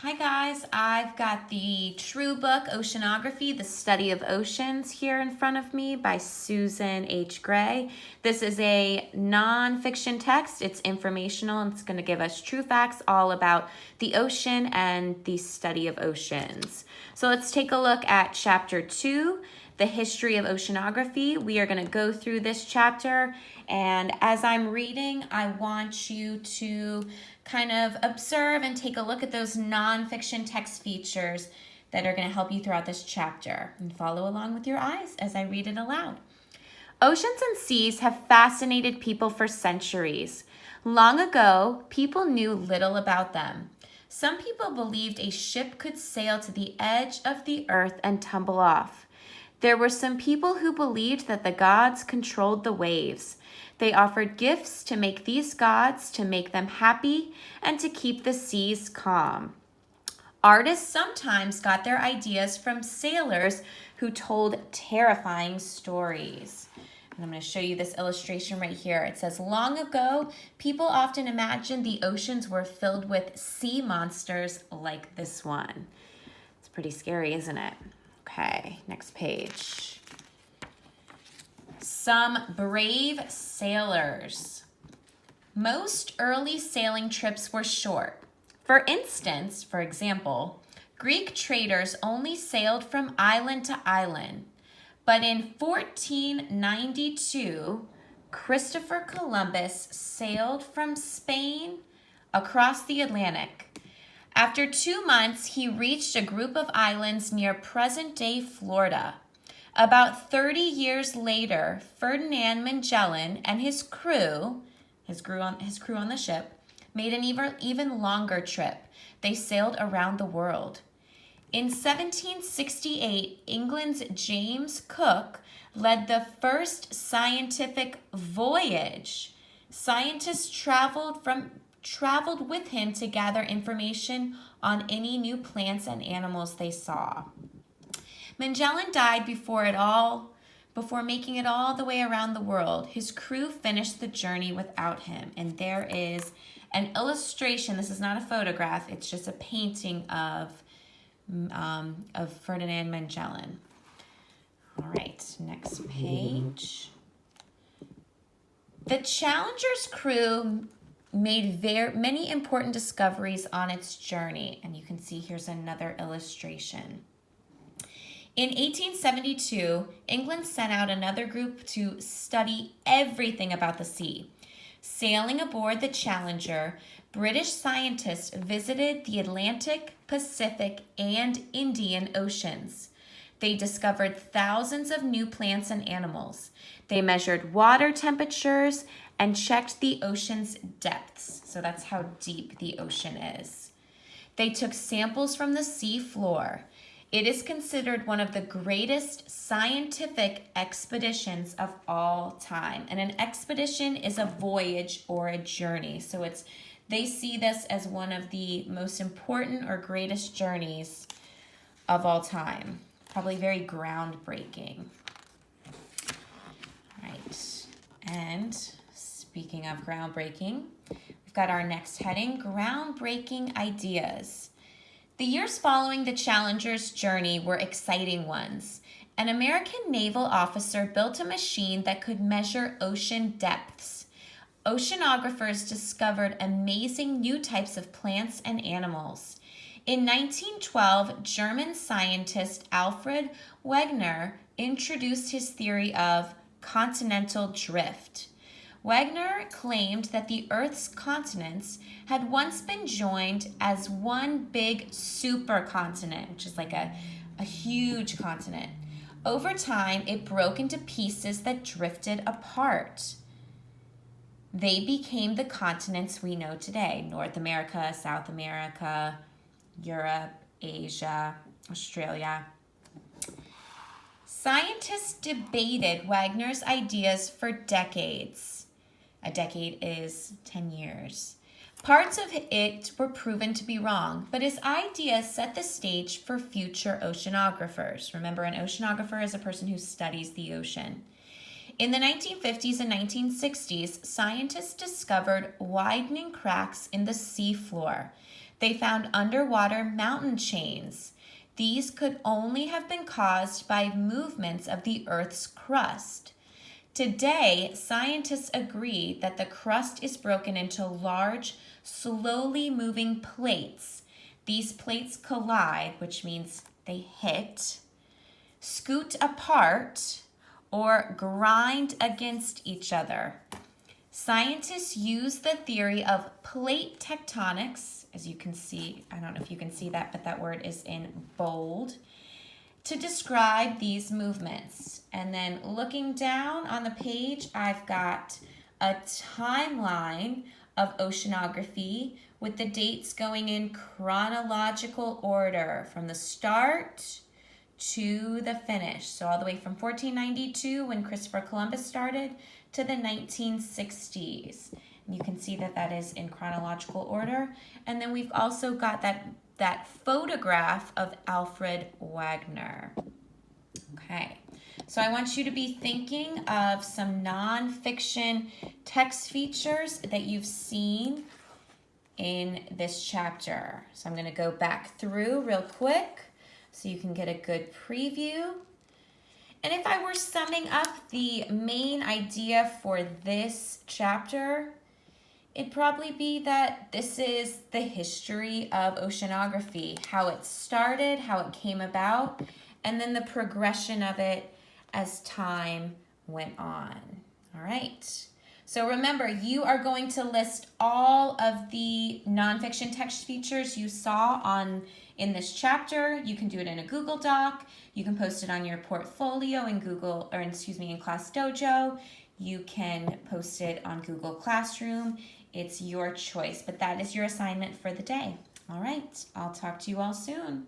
Hi guys, I've got the true book, Oceanography, the Study of Oceans, here in front of me by Susan H. Gray. This is a nonfiction text. It's informational and it's going to give us true facts all about the ocean and the study of oceans. So let's take a look at Chapter 2, the history of oceanography. We are going to go through this chapter, and as I'm reading, I want you to kind of observe and take a look at those nonfiction text features that are going to help you throughout this chapter, and follow along with your eyes as I read it aloud. Oceans and seas have fascinated people for centuries. Long ago, people knew little about them. Some people believed a ship could sail to the edge of the earth and tumble off. There were some people who believed that the gods controlled the waves. They offered gifts to make these gods to make them happy and to keep the seas calm. Artists sometimes got their ideas from sailors who told terrifying stories. And I'm going to show you this illustration right here. It says, long ago, people often imagined the oceans were filled with sea monsters like this one. It's pretty scary, isn't it? Okay, next page. Some brave sailors. Most early sailing trips were short. For example, Greek traders only sailed from island to island. But in 1492, Christopher Columbus sailed from Spain across the Atlantic. After 2 months, he reached a group of islands near present-day Florida. About 30 years later, Ferdinand Magellan and his crew on the ship, made an even longer trip. They sailed around the world. In 1768, England's James Cook led the first scientific voyage. Scientists traveled with him to gather information on any new plants and animals they saw. Magellan died before making it all the way around the world. His crew finished the journey without him. And there is an illustration. This is not a photograph. It's just a painting of Ferdinand Magellan. All right, next page. The Challenger's crew made many important discoveries on its journey. And you can see here's another illustration. In 1872, England sent out another group to study everything about the sea. Sailing aboard the Challenger, British scientists visited the Atlantic, Pacific, and Indian Oceans. They discovered thousands of new plants and animals. They measured water temperatures and checked the ocean's depths. So that's how deep the ocean is. They took samples from the sea floor. It is considered one of the greatest scientific expeditions of all time. And an expedition is a voyage or a journey. So they see this as one of the most important or greatest journeys of all time. Probably very groundbreaking. All right. And speaking of groundbreaking, we've got our next heading, groundbreaking ideas. The years following the Challenger's journey were exciting ones. An American naval officer built a machine that could measure ocean depths. Oceanographers discovered amazing new types of plants and animals. In 1912, German scientist Alfred Wegener introduced his theory of continental drift. Wegener claimed that the Earth's continents had once been joined as one big supercontinent, which is like a huge continent. Over time, it broke into pieces that drifted apart. They became the continents we know today: North America, South America, Europe, Asia, Australia. Scientists debated Wegener's ideas for decades. A decade is 10 years. Parts of it were proven to be wrong, but his ideas set the stage for future oceanographers. Remember, an oceanographer is a person who studies the ocean. In the 1950s and 1960s, scientists discovered widening cracks in the seafloor. They found underwater mountain chains. These could only have been caused by movements of the Earth's crust. Today, scientists agree that the crust is broken into large, slowly moving plates. These plates collide, which means they hit, scoot apart, or grind against each other. Scientists use the theory of plate tectonics, as you can see, I don't know if you can see that, but that word is in bold, to describe these movements. And then looking down on the page, I've got a timeline of oceanography with the dates going in chronological order from the start to the finish. So all the way from 1492 when Christopher Columbus started to the 1960s. And you can see that that is in chronological order. And then we've also got that photograph of Alfred Wagner. Okay, so I want you to be thinking of some nonfiction text features that you've seen in this chapter. So I'm going to go back through real quick so you can get a good preview. And if I were summing up the main idea for this chapter, it'd probably be that this is the history of oceanography, how it started, how it came about, and then the progression of it as time went on. All right. So remember, you are going to list all of the nonfiction text features you saw in this chapter. You can do it in a Google Doc. You can post it on your portfolio in in Class Dojo. You can post it on Google Classroom. It's your choice, but that is your assignment for the day. All right, I'll talk to you all soon.